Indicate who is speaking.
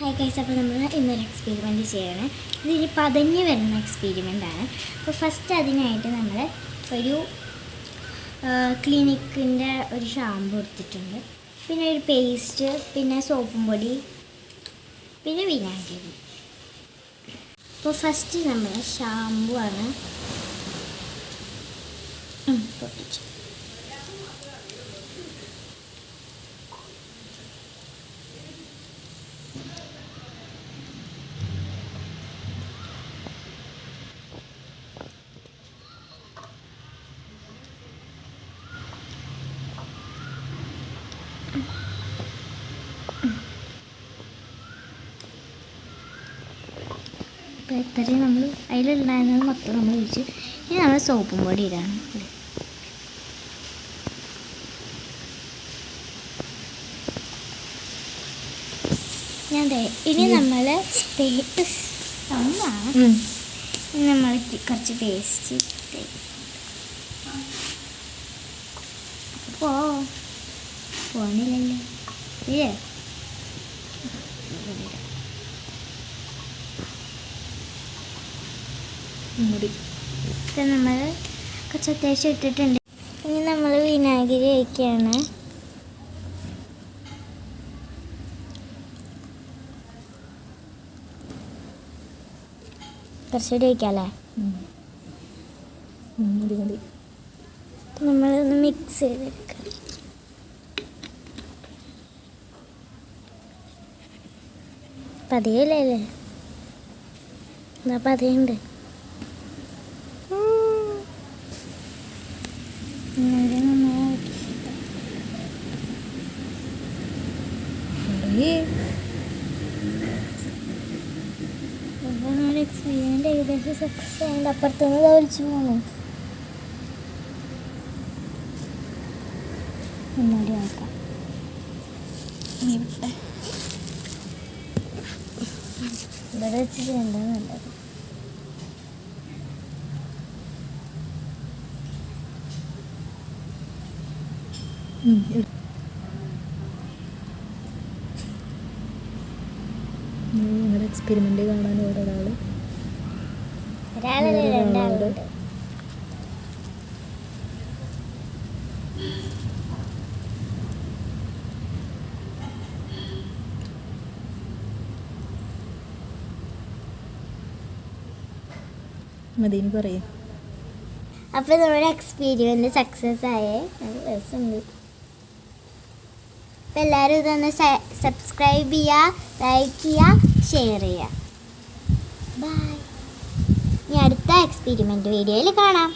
Speaker 1: Hi guys, അപ്പോൾ നമ്മൾ ഇന്നൊരു എക്സ്പെരിമെൻറ്റ് ചെയ്യണം. ഇതിന് പതഞ്ഞ് വരുന്ന എക്സ്പെരിമെൻ്റാണ്. അപ്പോൾ ഫസ്റ്റ് അതിനായിട്ട് നമ്മൾ ഒരു ക്ലിനിക്കിൻ്റെ ഒരു ഷാമ്പു എടുത്തിട്ടുണ്ട്, പിന്നെ ഒരു പേസ്റ്റ്, പിന്നെ സോപ്പും പൊടി, പിന്നെ വിനാഗിരി. അപ്പോൾ ഫസ്റ്റ് നമ്മൾ ഷാമ്പു ആണ് പൊട്ടിച്ചു. അപ്പോൾ ഇത്രയും നമ്മൾ അതിലുണ്ടായിരുന്നത് മൊത്തം നമ്മൾ ഒഴിച്ച് ഇനി നമ്മൾ സോപ്പും പൊടി ഇടാണ്. ഇനി നമ്മൾ നമ്മൾ കുറച്ച് പേസ്റ്റ് പോണില്ലല്ലോ നമ്മൾ കുറച്ച് അത്യാവശ്യം ഇട്ടിട്ടുണ്ട്. ഇനി നമ്മൾ വിനാഗിരി ഒഴിക്കുകയാണ്. കുറച്ചുകൂടി ഒഴിക്കാമല്ലേ? നമ്മളൊന്ന് മിക്സ് ചെയ്തെടുക്കാം. പതിയല്ലേ? എന്നാ പതിയുണ്ട്. എക്സ്പീരിയൻസ് ഏകദേശം സക്സസ് ആയതുകൊണ്ട് അപ്പുറത്തുനിന്ന് വലിച്ചു പോകണം. ഒന്നുകൂടി നോക്കാം. ഇവിടെ വെച്ച് ചെയ്യേണ്ടത് നല്ലത്.
Speaker 2: നിങ്ങളുടെ എക്സ്പെരിമെൻ്റ് കാണാൻ ഒരാളുണ്ട്. മതിന് പറയും.
Speaker 1: അപ്പോൾ നമ്മുടെ എക്സ്പീരിയൻസ് സക്സസ് ആയേ. രസമുണ്ട്. അപ്പോൾ എല്ലാവരും ഇതൊന്ന് സബ്സ്ക്രൈബ് ചെയ്യുക, ലൈക്ക് ചെയ്യുക, ഷെയർ ചെയ്യുക. ബൈ. ഇനി അടുത്ത എക്സ്പെരിമെൻ്റ് വീഡിയോയിൽ കാണാം.